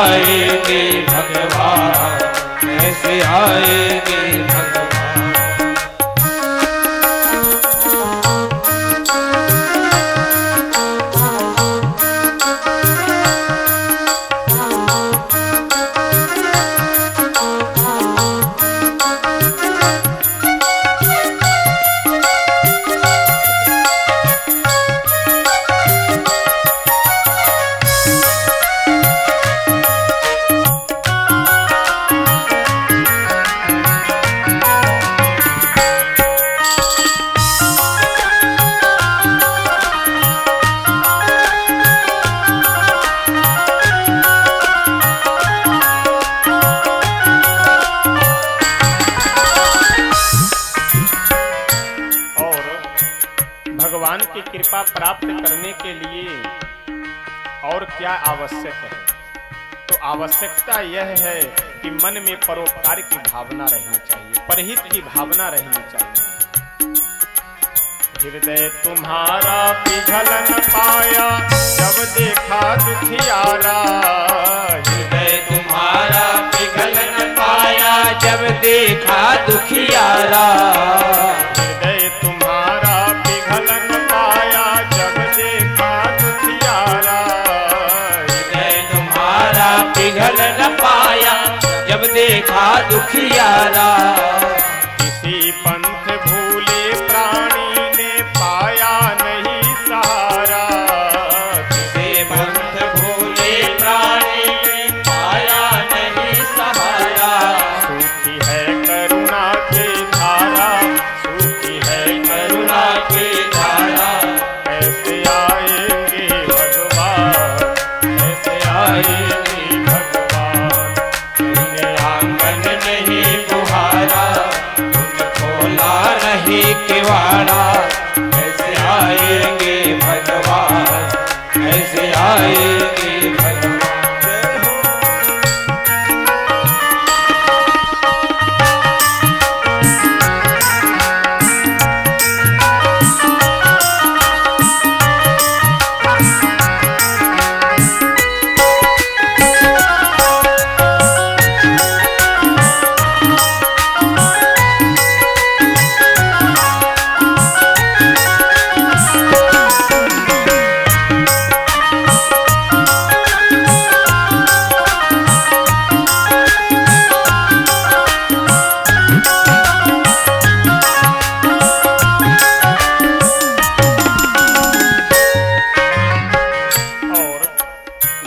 आएंगे भगवान, कैसे आएंगे भगवान। भगवान की कृपा प्राप्त करने के लिए और क्या आवश्यक है? तो आवश्यकता यह है कि मन में परोपकार की भावना रहनी चाहिए, परहित की भावना रहनी चाहिए। हृदय तुम्हारा पिघल न पाया जब देखा दुखियारा, हृदय तुम्हारा पिघल न पाया जब देखा दुखियारा, हृदय तुम्हारा पिघल न पाया जब देखा दुखियारा, हृदय तुम्हारा पिघल न पाया जब देखा दुखियारा। किसी पंथ भूले प्राणी ने पाया नहीं सहारा, किसी पंथ भूले प्राणी ने पाया नहीं सहारा। सूखी है करुणा की धारा, सूखी है करुणा की धारा, कैसे आएंगे भगवान, कैसे आएंगे भगवान। तुमने आंगन नहीं बुहारा, तुमने खोला नहीं किवाड़ा, कैसे आएंगे भगवान, कैसे आएंगे भगवान।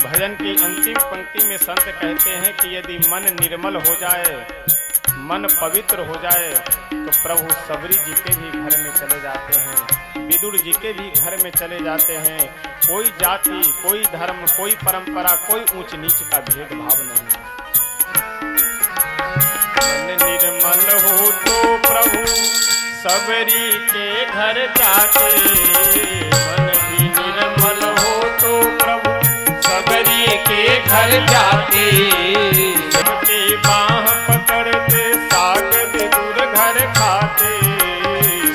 भजन की अंतिम पंक्ति में संत कहते हैं कि यदि मन निर्मल हो जाए, मन पवित्र हो जाए, तो प्रभु सबरी जी के भी घर में चले जाते हैं, विदुर जी के भी घर में चले जाते हैं। कोई जाति, कोई धर्म, कोई परंपरा, कोई ऊंच नीच का भेदभाव नहीं। मन निर्मल हो तो प्रभु सबरी के घर जाते, मन भी निर्मल हो तो प्रभु सबरी के घर जाते, सबके बाह पकड़ते साग विदुर घर खाते,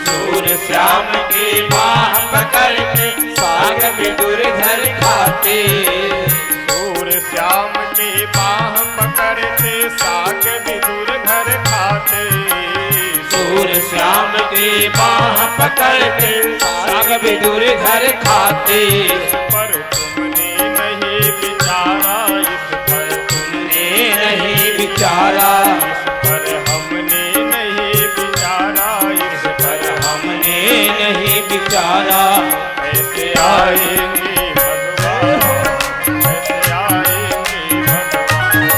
सूर श्याम के बाह पकड़ते साग विदुर घर खाते, सूर श्याम के बाह पकड़ते साग विदुर घर खाते, सूर श्याम के बाह पकड़ते साग विदुर घर खाते। पर तुमने नहीं विचारा, इस पर तुमने नहीं विचारा, इस पर हमने नहीं विचारा, इस पर हमने नहीं विचारा। कैसे आएंगे भगवान, कैसे आएंगे भगवान,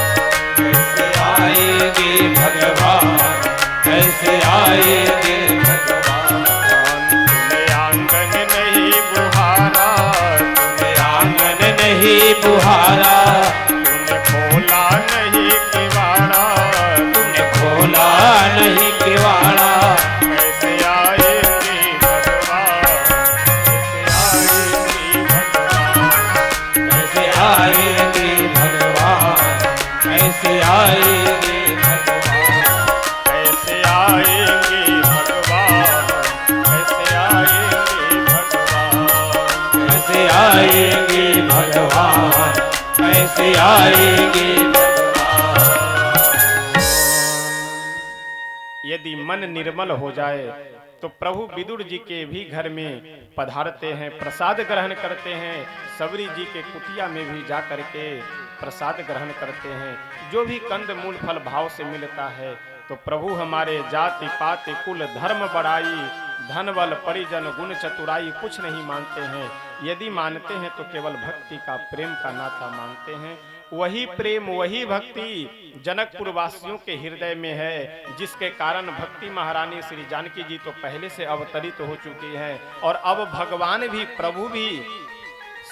कैसे आएंगे भगवान, कैसे आएंगे भगवान। तुमने आंगन नहीं बुहारा, तुमने आंगन नहीं बुहारा, तुमने खोला नहीं किवाड़ा, तुमने खोला नहीं किवाड़ा। कैसे आएंगे भगवान, कैसे आएंगे भगवान, कैसे आएंगे भगवान, कैसे आएंगे भगवान। कैसे आएंगे भगवान, कैसे आएंगे भगवान, कैसे आएंगे भगवान, कैसे आएंगे यदि मन निर्मल हो जाए तो प्रभु विदुर जी के भी घर में पधारते हैं, प्रसाद ग्रहण करते हैं। सबरी जी के कुटिया में भी जा करके प्रसाद ग्रहण करते हैं। जो भी कंद मूल फल भाव से मिलता है तो प्रभु हमारे जाति पाति कुल धर्म बड़ाई धन बल परिजन गुण चतुराई कुछ नहीं मानते हैं। यदि मानते हैं तो केवल भक्ति का प्रेम का नाता मानते हैं। वही प्रेम वही भक्ति जनकपुर वासियों के हृदय में है, जिसके कारण भक्ति महारानी श्री जानकी जी तो पहले से अवतरित हो चुकी हैं और अब भगवान भी प्रभु भी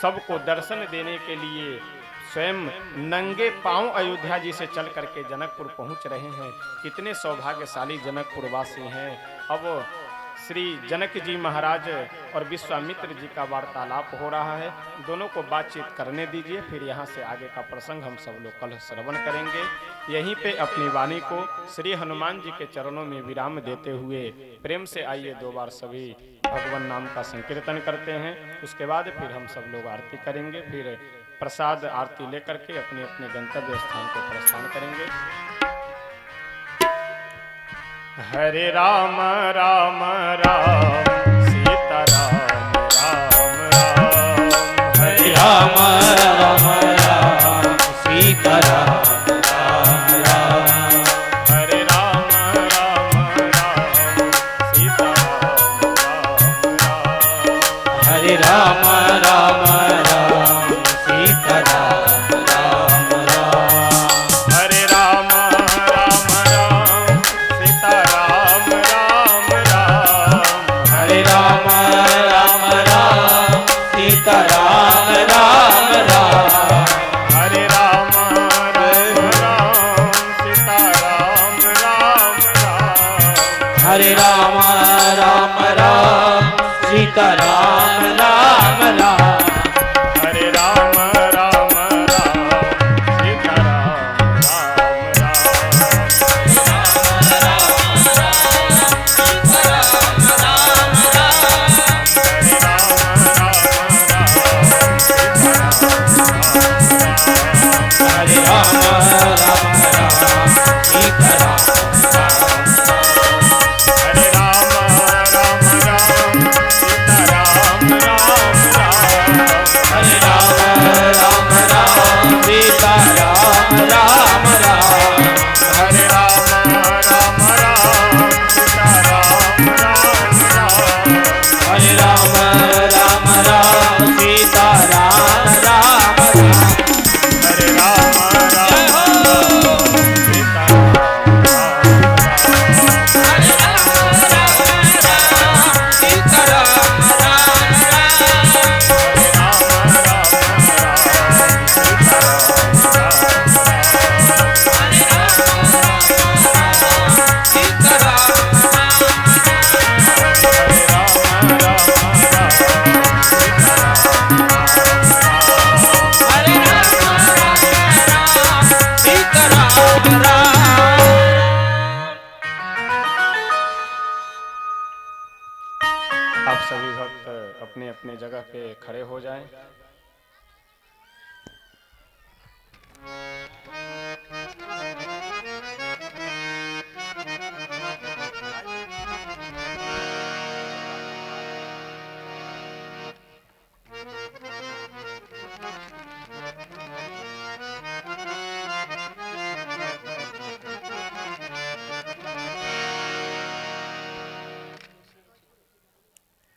सबको दर्शन देने के लिए स्वयं नंगे पांव अयोध्या जी से चल करके जनकपुर पहुंच रहे हैं। कितने सौभाग्यशाली जनकपुर वासी हैं। अब श्री जनक जी महाराज और विश्वामित्र जी का वार्तालाप हो रहा है। दोनों को बातचीत करने दीजिए, फिर यहाँ से आगे का प्रसंग हम सब लोग कल श्रवण करेंगे। यहीं पे अपनी वाणी को श्री हनुमान जी के चरणों में विराम देते हुए प्रेम से आइए 2 बार सभी भगवान नाम का संकीर्तन करते हैं। उसके बाद फिर हम सब लोग आरती करेंगे, फिर प्रसाद आरती लेकर के अपने अपने गंतव्य स्थान को प्रस्थान करेंगे। हरे राम राम राम सीता राम राम राम। हरे राम राम राम सीता राम राम राम। हरे राम राम राम सीता राम राम राम। हरे राम राम राम सीता राम राम राम। हरे राम राम राम सीता राम राम राम। हरे राम राम राम सीता राम राम राम। हरे राम राम राम सीता राम राम राम। हरे राम राम राम सीता राम राम राम। हरे राम राम राम सीता राम आप सभी भक्त अपने अपने जगह पे खड़े हो जाएं।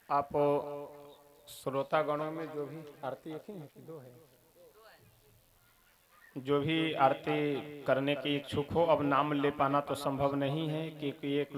आप श्रोतागणों में जो भी आरती एक ही है कि 2 है, जो भी आरती करने की इच्छुक हो, अब नाम ले पाना तो संभव नहीं है क्योंकि एक